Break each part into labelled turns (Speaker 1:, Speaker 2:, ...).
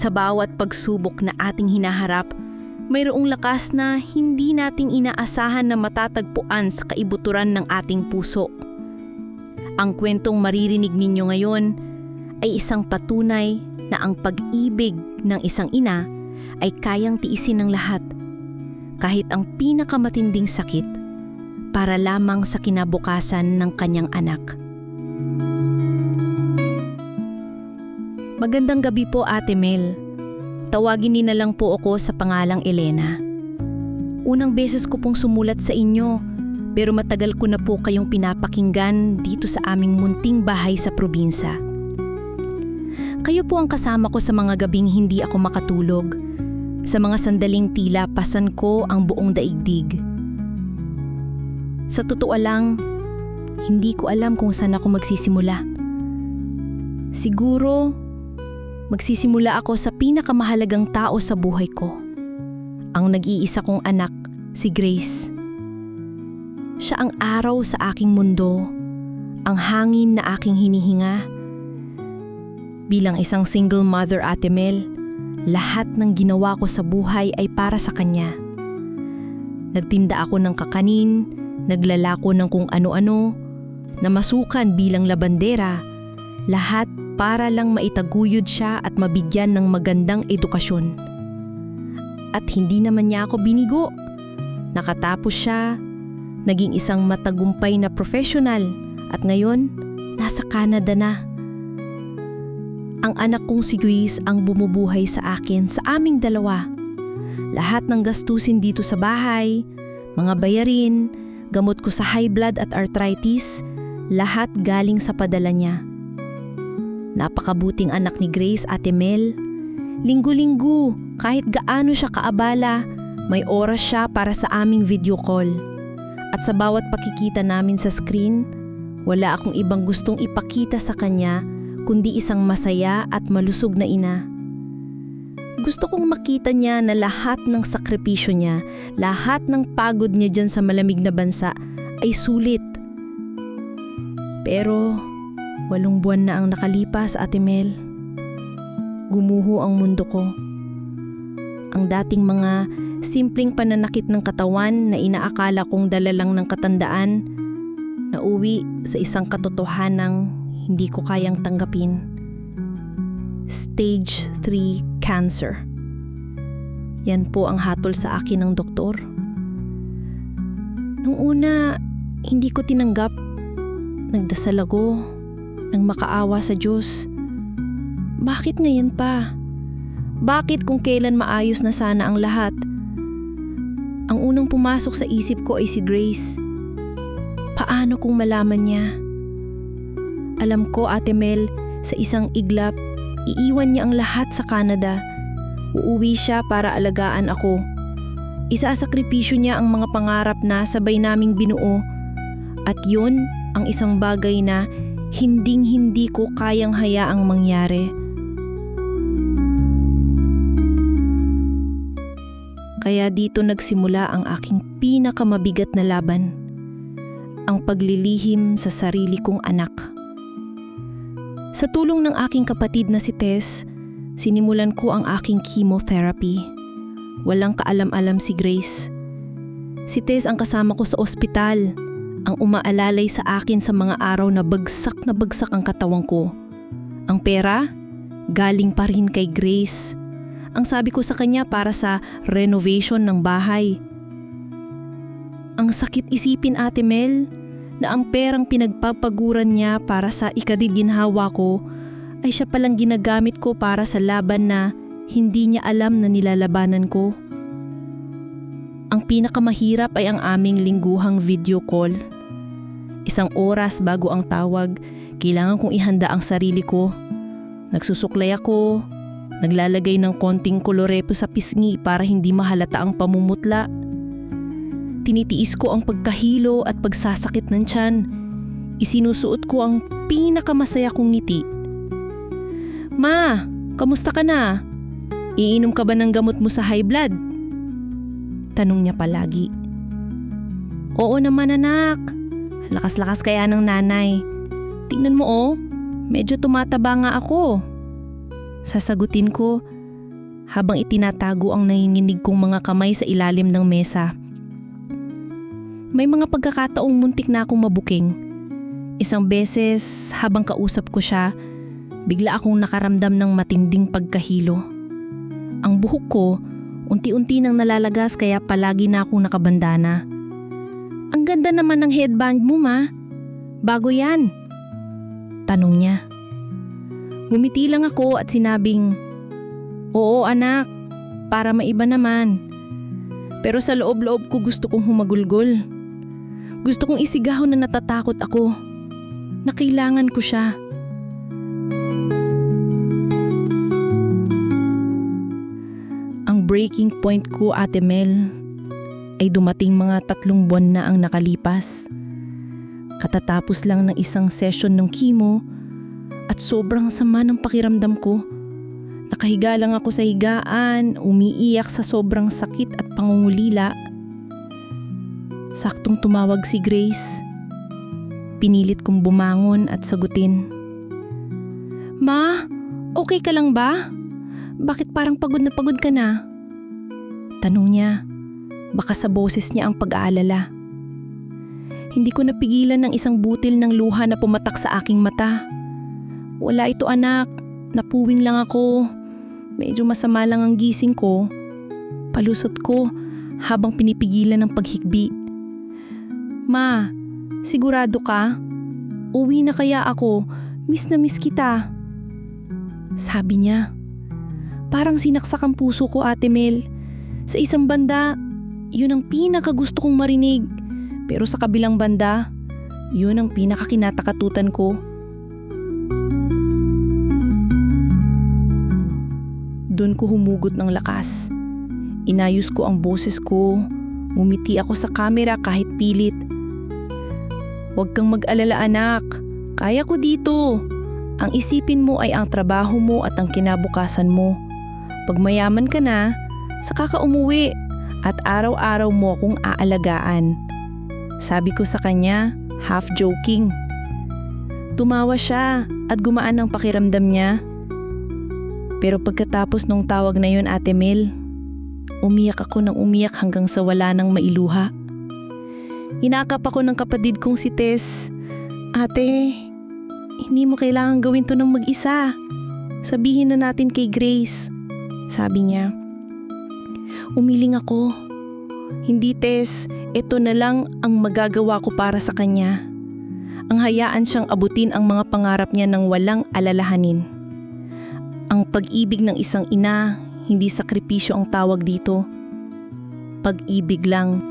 Speaker 1: Sa bawat pagsubok na ating hinaharap, mayroong lakas na hindi nating inaasahan na matatagpuan sa kaibuturan ng ating puso. Ang kwentong maririnig ninyo ngayon ay isang patunay na ang pag-ibig ng isang ina ay kayang tiisin ng lahat, kahit ang pinakamatinding sakit, para lamang sa kinabukasan ng kanyang anak. Magandang gabi po, Ate Mel. Tawagin niyo na lang po ako sa pangalang Elena. Unang beses ko pong sumulat sa inyo, pero matagal ko na po kayong pinapakinggan dito sa aming munting bahay sa probinsya. Kayo po ang kasama ko sa mga gabing hindi ako makatulog, sa mga sandaling tila pasan ko ang buong daigdig. Sa totoo lang, hindi ko alam kung saan ako magsisimula. Siguro, magsisimula ako sa pinakamahalagang tao sa buhay ko. Ang nag-iisa kong anak, si Grace. Siya ang araw sa aking mundo, ang hangin na aking hinihinga. Bilang isang single mother, Ate Mel, lahat ng ginawa ko sa buhay ay para sa kanya. Nagtinda ako ng kakanin, naglalako ng kung ano-ano, namasukan bilang labandera, lahat para lang maitaguyod siya at mabigyan ng magandang edukasyon. At hindi naman niya ako binigo. Nakatapos siya, naging isang matagumpay na professional at ngayon, nasa Canada na. Ang anak kong si Grace ang bumubuhay sa akin sa aming dalawa. Lahat ng gastusin dito sa bahay, mga bayarin, gamot ko sa high blood at arthritis, lahat galing sa padala niya. Napakabuting anak ni Grace, Ate Mel. Linggo-linggo, kahit gaano siya kaabala, may oras siya para sa aming video call. At sa bawat pakikita namin sa screen, wala akong ibang gustong ipakita sa kanya kundi isang masaya at malusog na ina. Gusto kong makita niya na lahat ng sakripisyo niya, lahat ng pagod niya dyan sa malamig na bansa ay sulit. Pero 8 buwan na ang nakalipas, Ate Mel. Gumuho ang mundo ko. Ang dating mga simpleng pananakit ng katawan na inaakala kong dala lang ng katandaan, nauwi sa isang katotohanang hindi ko kayang tanggapin. Stage 3 cancer. Yan po ang hatol sa akin ng doktor. Nung una, hindi ko tinanggap. Nagdasal ako nang makaawa sa Diyos. Bakit ngayon pa? Bakit kung kailan maayos na sana ang lahat? Ang unang pumasok sa isip ko ay si Grace. Paano kung malaman niya? Alam ko, Ate Mel, sa isang iglap, iiwan niya ang lahat sa Canada. Uuwi siya para alagaan ako. Isasakripisyo niya ang mga pangarap na sabay naming binuo. At yun ang isang bagay na hinding-hindi ko kayang hayaang mangyari. Kaya dito nagsimula ang aking pinakamabigat na laban. Ang paglilihim sa sarili kong anak. Sa tulong ng aking kapatid na si Tess, sinimulan ko ang aking chemotherapy. Walang kaalam-alam si Grace. Si Tess ang kasama ko sa ospital, ang umaalalay sa akin sa mga araw na bagsak ang katawan ko. Ang pera, galing pa rin kay Grace. Ang sabi ko sa kanya para sa renovation ng bahay. Ang sakit isipin, Ate Mel, na ang perang pinagpapaguran niya para sa ikagiginhawa ko ay siya palang ginagamit ko para sa laban na hindi niya alam na nilalabanan ko. Ang pinakamahirap ay ang aming lingguhang video call. 1 oras bago ang tawag, kailangan kong ihanda ang sarili ko. Nagsusuklay ako, naglalagay ng konting kolorepo sa pisngi para hindi mahalata ang pamumutla. Tinitiis ko ang pagkahilo at pagsasakit ng tiyan. Isinusuot ko ang pinakamasaya kong ngiti. Ma, kamusta ka na? Iinom ka ba ng gamot mo sa high blood? Tanong niya palagi. Oo naman anak. Lakas-lakas kaya ng nanay. Tingnan mo medyo tumataba nga ako. Sasagutin ko, habang itinatago ang nanginginig kong mga kamay sa ilalim ng mesa. May mga pagkakataong muntik na akong mabuking. Isang beses habang kausap ko siya, bigla akong nakaramdam ng matinding pagkahilo. Ang buhok ko, unti-unti nang nalalagas kaya palagi na akong nakabandana. "Ang ganda naman ng headband mo, ma. Bago yan?" tanong niya. Ngumiti lang ako at sinabing, "Oo anak, para maiba naman." Pero sa loob-loob ko gusto kong humagulgol. Gusto kong isigaw na natatakot ako. Na kailangan ko siya. Ang breaking point ko, Ate Mel, ay dumating mga 3 buwan na ang nakalipas. Katatapos lang ng isang session ng chemo at sobrang sama ng pakiramdam ko. Nakahiga lang ako sa higaan, umiiyak sa sobrang sakit at pangungulila. Saktong tumawag si Grace. Pinilit kong bumangon at sagutin. "Ma, okay ka lang ba? Bakit parang pagod na pagod ka na?" tanong niya. Baka sa boses niya ang pag-aalala. Hindi ko napigilan ng isang butil ng luha na pumatak sa aking mata. "Wala ito anak, napuwing lang ako. Medyo masama lang ang gising ko." Palusot ko habang pinipigilan ng paghikbi. "Ma, sigurado ka? Uwi na kaya ako, miss na miss kita." Sabi niya. Parang sinaksak ang puso ko, Ate Mel. Sa isang banda, yun ang pinakagusto kong marinig. Pero sa kabilang banda, yun ang pinakakinatakatutan ko. Doon ko humugot ng lakas. Inayos ko ang boses ko. Ngumiti ako sa kamera kahit pilit. "Huwag kang mag-alala anak. Kaya ko dito. Ang isipin mo ay ang trabaho mo at ang kinabukasan mo. Pag mayaman ka na, saka ka umuwi at araw-araw mo akong aalagaan." Sabi ko sa kanya, half joking. Tumawa siya at gumaan ang pakiramdam niya. Pero pagkatapos nung tawag na yun, Ate Mel, umiyak ako ng umiyak hanggang sa wala nang mailuha. Inakap ako ng kapatid kong si Tess. "Ate, hindi mo kailangan gawin to ng mag-isa. Sabihin na natin kay Grace," sabi niya. Umiling ako. "Hindi Tess, ito na lang ang magagawa ko para sa kanya. Ang hayaan siyang abutin ang mga pangarap niya ng walang alalahanin. Ang pag-ibig ng isang ina, hindi sakripisyo ang tawag dito. Pag-ibig lang."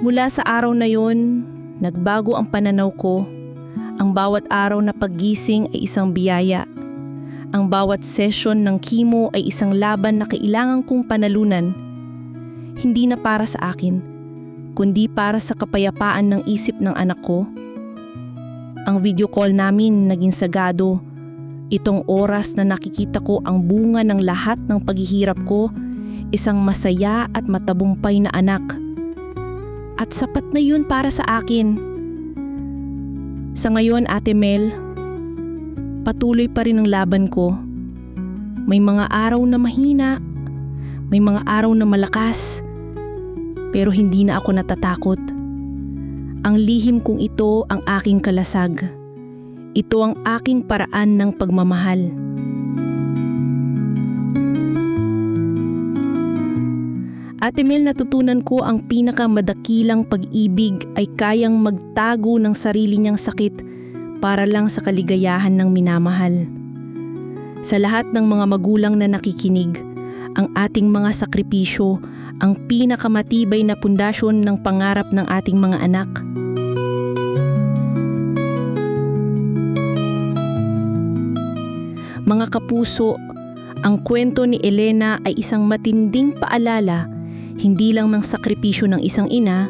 Speaker 1: Mula sa araw na yon, nagbago ang pananaw ko. Ang bawat araw na paggising ay isang biyaya. Ang bawat session ng chemo ay isang laban na kailangan kong panalunan. Hindi na para sa akin, kundi para sa kapayapaan ng isip ng anak ko. Ang video call namin naging sagado. Itong oras na nakikita ko ang bunga ng lahat ng paghihirap ko, isang masaya at matabumpay na anak. At sapat na yun para sa akin. Sa ngayon, Ate Mel, patuloy pa rin ang laban ko. May mga araw na mahina, may mga araw na malakas, pero hindi na ako natatakot. Ang lihim kong ito ang aking kalasag. Ito ang aking paraan ng pagmamahal. Ate Mel, natutunan ko ang pinakamadakilang pag-ibig ay kayang magtago ng sarili niyang sakit para lang sa kaligayahan ng minamahal. Sa lahat ng mga magulang na nakikinig, ang ating mga sakripisyo ang pinakamatibay na pundasyon ng pangarap ng ating mga anak. Mga kapuso, ang kwento ni Elena ay isang matinding paalala hindi lang ng sakripisyo ng isang ina,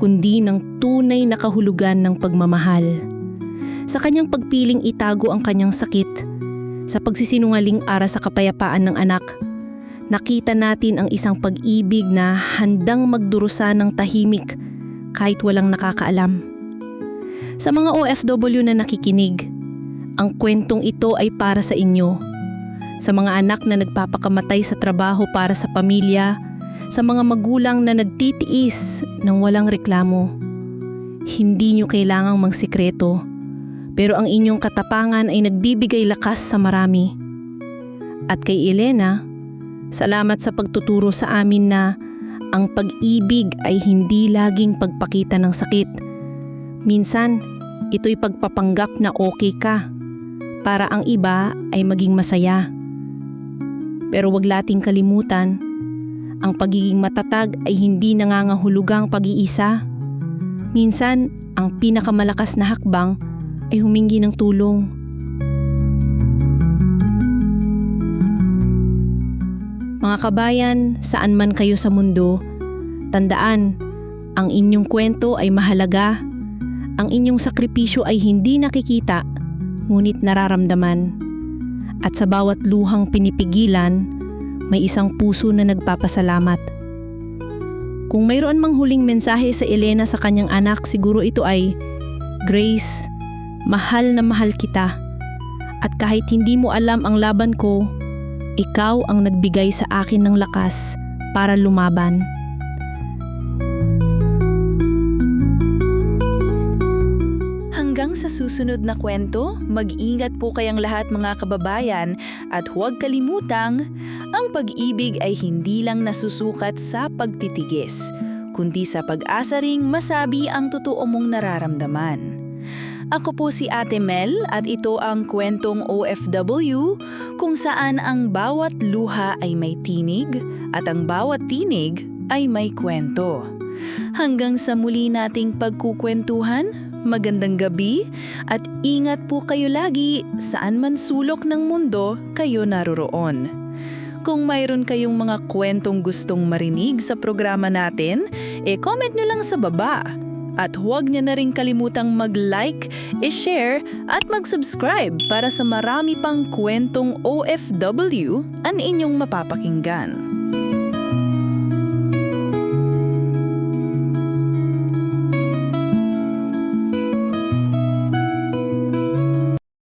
Speaker 1: kundi ng tunay na kahulugan ng pagmamahal. Sa kanyang pagpiling itago ang kanyang sakit, sa pagsisinungaling para sa kapayapaan ng anak, nakita natin ang isang pag-ibig na handang magdurusa ng tahimik kahit walang nakakaalam. Sa mga OFW na nakikinig, Ang kwentong ito ay para sa inyo. Sa mga anak na nagpapakamatay sa trabaho para sa pamilya, sa mga magulang na nagtitiis ng walang reklamo. Hindi nyo kailangang magsikreto, pero ang inyong katapangan ay nagbibigay lakas sa marami. At kay Elena, salamat sa pagtuturo sa amin na ang pag-ibig ay hindi laging pagpakita ng sakit. Minsan, ito'y pagpapanggap na okay ka para ang iba ay maging masaya. Pero wag nating kalimutan, ang pagiging matatag ay hindi nangangahulugang pag-iisa. Minsan, ang pinakamalakas na hakbang ay humingi ng tulong. Mga kabayan, saan man kayo sa mundo, tandaan, ang inyong kwento ay mahalaga. Ang inyong sakripisyo ay hindi nakikita, ngunit nararamdaman. At sa bawat luhang pinipigilan, may isang puso na nagpapasalamat. Kung mayroon mang huling mensahe sa Elena sa kanyang anak, siguro ito ay, Grace, mahal na mahal kita. At kahit hindi mo alam ang laban ko, ikaw ang nagbigay sa akin ng lakas para lumaban.
Speaker 2: Hanggang sa susunod na kwento, mag-ingat po kayang lahat mga kababayan at huwag kalimutang, ang pag-ibig ay hindi lang nasusukat sa pagtitigis, kundi sa pag-asa ring masabi ang totoo mong nararamdaman. Ako po si Ate Mel at ito ang kwentong OFW kung saan ang bawat luha ay may tinig at ang bawat tinig ay may kwento. Hanggang sa muli nating pagkukwentuhan, magandang gabi at ingat po kayo lagi saan man sulok ng mundo kayo naroroon. Kung mayroon kayong mga kwentong gustong marinig sa programa natin, comment nyo lang sa baba. At huwag niyo na rin kalimutang mag-like, i-share at mag-subscribe para sa marami pang kwentong OFW ang inyong mapapakinggan.